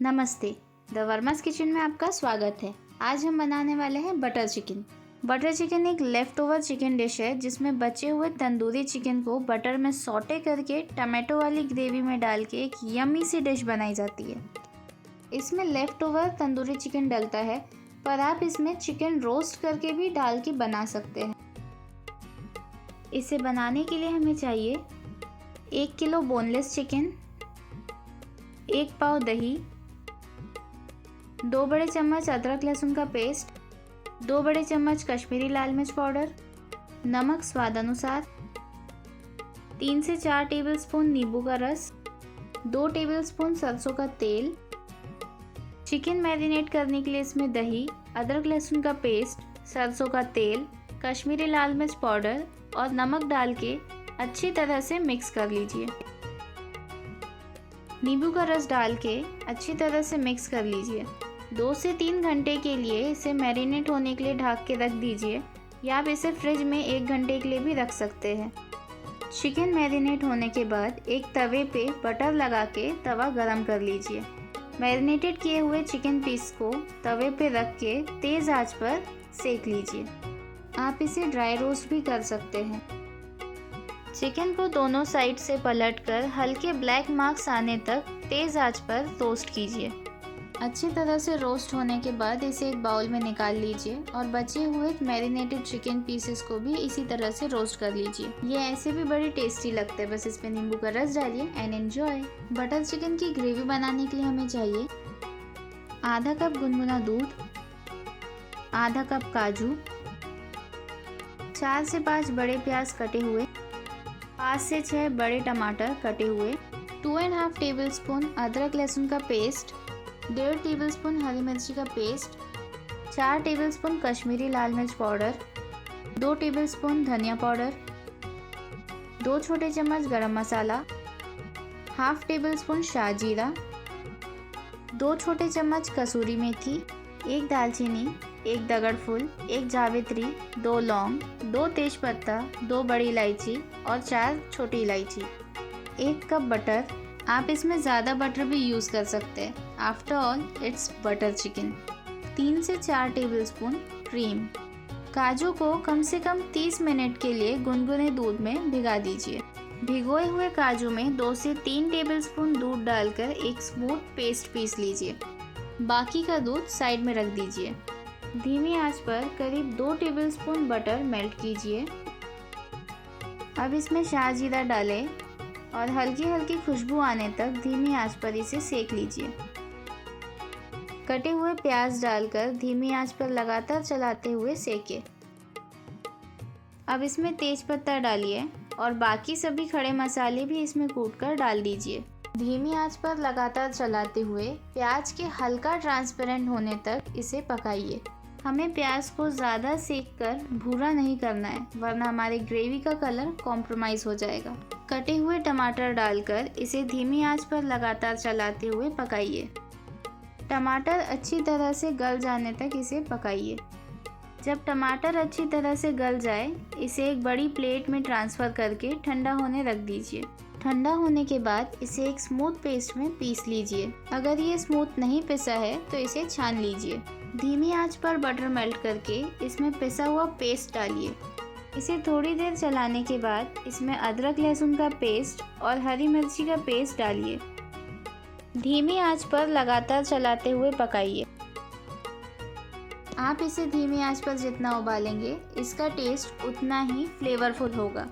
नमस्ते। The वर्मास kitchen में आपका स्वागत है। आज हम बनाने वाले हैं बटर चिकन। बटर चिकन एक लेफ्ट ओवर चिकन डिश है जिसमें बचे हुए तंदूरी चिकन को बटर में सौटे करके टमाटो वाली ग्रेवी में डाल के एक यम्मी सी डिश बनाई जाती है। इसमें लेफ्ट ओवर तंदूरी चिकन डलता है, पर आप इसमें चिकन रोस्ट करके भी डाल के बना सकते हैं। इसे बनाने के लिए हमें चाहिए 1 किलो बोनलेस चिकन, 1 पाव दही, 2 बड़े चम्मच अदरक लहसुन का पेस्ट, 2 बड़े चम्मच कश्मीरी लाल मिर्च पाउडर, नमक स्वाद अनुसार, 3 से 4 टेबलस्पून नींबू का रस, 2 टेबलस्पून सरसों का तेल। चिकन मैरिनेट करने के लिए इसमें दही, अदरक लहसुन का पेस्ट, सरसों का तेल, कश्मीरी लाल मिर्च पाउडर और नमक डाल के अच्छी तरह से मिक्स कर लीजिए। नींबू का रस डाल के अच्छी तरह से मिक्स कर लीजिए। 2 से 3 घंटे के लिए इसे मैरिनेट होने के लिए ढक के रख दीजिए, या आप इसे फ्रिज में 1 घंटे के लिए भी रख सकते हैं। चिकन मैरिनेट होने के बाद एक तवे पे बटर लगा के तवा गरम कर लीजिए। मैरिनेटेड किए हुए चिकन पीस को तवे पे रख के तेज़ आंच पर सेक लीजिए। आप इसे ड्राई रोस्ट भी कर सकते हैं। चिकन को दोनों साइड से पलटकर हल्के ब्लैक मार्क्स आने तक तेज़ आंच पर रोस्ट कीजिए। अच्छी तरह से रोस्ट होने के बाद इसे एक बाउल में निकाल लीजिए और बचे हुए मैरिनेटेड चिकन पीसेस को भी इसी तरह से रोस्ट कर लीजिए। ये ऐसे भी बड़े टेस्टी लगते हैं, बस इसमें नींबू का रस डालिए एंड एंजॉय। बटर चिकन की ग्रेवी बनाने के लिए हमें चाहिए आधा कप गुनगुना दूध, आधा कप काजू, 4 से 5 बड़े प्याज कटे हुए, 5 से 6 बड़े टमाटर कटे हुए, 2.5 टेबलस्पून अदरक लहसुन का पेस्ट, 1.5 टेबलस्पून हरी मिर्ची का पेस्ट, 4 टेबलस्पून कश्मीरी लाल मिर्च पाउडर, 2 टेबलस्पून धनिया पाउडर, 2 छोटे चम्मच गरम मसाला, हाफ टेबलस्पून शाह जीरा, 2 छोटे चम्मच कसूरी मेथी, 1 दालचीनी, 1 दगड़ फूल, 1 जावित्री, 2 लौंग, 2 तेजपत्ता, 2 बड़ी इलायची और 4 छोटी इलायची, 1 कप बटर। आप इसमें ज़्यादा बटर भी यूज़ कर सकते हैं। After all it's butter chicken. 3 से 4 टेबलस्पून क्रीम। काजू को कम से कम 30 मिनट के लिए गुनगुने दूध में भिगा दीजिए। भिगोए हुए काजू में 2 से 3 टेबलस्पून दूध डालकर एक स्मूथ पेस्ट पीस लीजिए। बाकी का दूध साइड में रख दीजिए। धीमी आंच पर करीब 2 टेबलस्पून बटर मेल्ट कीजिए। अब इसमें शाह जीरा डालें और हल्की हल्की खुशबू आने तक धीमी आंच पर इसे सेक लीजिए। कटे हुए प्याज डालकर धीमी आंच पर लगातार चलाते हुए सेकें। अब इसमें तेजपत्ता डालिए और बाकी सभी खड़े मसाले भी इसमें कूटकर डाल दीजिए। धीमी आंच पर लगातार चलाते हुए प्याज के हल्का ट्रांसपेरेंट होने तक इसे पकाइए। हमें प्याज को ज़्यादा सेक कर भूरा नहीं करना है, वरना हमारी ग्रेवी का कलर कॉम्प्रोमाइज़ हो जाएगा। कटे हुए टमाटर डालकर इसे धीमी आंच पर लगातार चलाते हुए पकाइए। टमाटर अच्छी तरह से गल जाने तक इसे पकाइए। जब टमाटर अच्छी तरह से गल जाए, इसे एक बड़ी प्लेट में ट्रांसफ़र करके ठंडा होने रख दीजिए। ठंडा होने के बाद इसे एक स्मूथ पेस्ट में पीस लीजिए। अगर ये स्मूथ नहीं पिसा है तो इसे छान लीजिए। धीमी आंच पर बटर मेल्ट करके इसमें पिसा हुआ पेस्ट डालिए। इसे थोड़ी देर चलाने के बाद इसमें अदरक लहसुन का पेस्ट और हरी मिर्ची का पेस्ट डालिए। धीमी आंच पर लगातार चलाते हुए पकाइए। आप इसे धीमी आंच पर जितना उबालेंगे, इसका टेस्ट उतना ही फ्लेवरफुल होगा।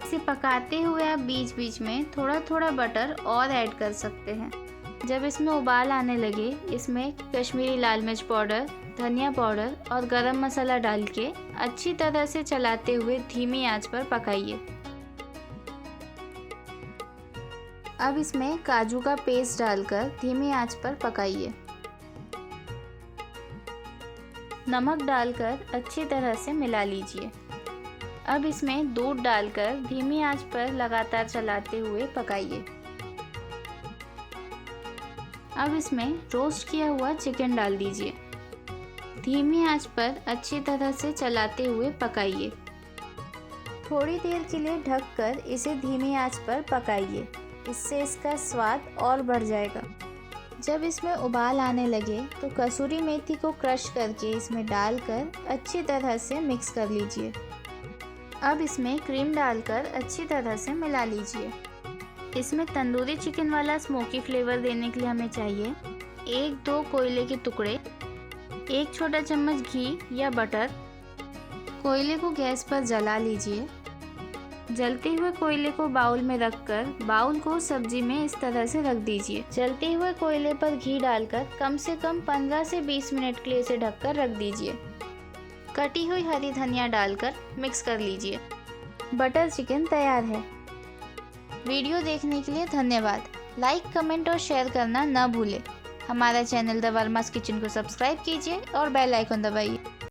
इसे पकाते हुए आप बीच बीच में थोड़ा थोड़ा बटर और ऐड कर सकते हैं। जब इसमें उबाल आने लगे, इसमें कश्मीरी लाल मिर्च पाउडर, धनिया पाउडर और गरम मसाला डाल के अच्छी तरह से चलाते हुए धीमी आंच पर पकाइए। अब इसमें काजू का पेस्ट डालकर धीमी आंच पर पकाइए। नमक डालकर अच्छी तरह से मिला लीजिए। अब इसमें दूध डालकर धीमी आंच पर लगातार चलाते हुए पकाइए। अब इसमें रोस्ट किया हुआ चिकन डाल दीजिए। धीमी आंच पर अच्छी तरह से चलाते हुए पकाइए। थोड़ी देर के लिए ढककर इसे धीमी आंच पर पकाइए, इससे इसका स्वाद और बढ़ जाएगा। जब इसमें उबाल आने लगे तो कसूरी मेथी को क्रश करके इसमें डालकर अच्छी तरह से मिक्स कर लीजिए। अब इसमें क्रीम डालकर अच्छी तरह से मिला लीजिए। इसमें तंदूरी चिकन वाला स्मोकी फ्लेवर देने के लिए हमें चाहिए 1-2 कोयले के टुकड़े, 1 छोटा चम्मच घी या बटर। कोयले को गैस पर जला लीजिए। जलते हुए कोयले को बाउल में रखकर बाउल को सब्जी में इस तरह से रख दीजिए। जलते हुए कोयले पर घी डालकर कम से कम 15 से 20 मिनट के लिए इसे ढककर रख दीजिए। कटी हुई हरी धनिया डालकर मिक्स कर लीजिए। बटर चिकन तैयार है। वीडियो देखने के लिए धन्यवाद। लाइक, कमेंट और शेयर करना न भूलें। हमारा चैनल द वर्मास किचन को सब्सक्राइब कीजिए और बेल आइकन दबाइए।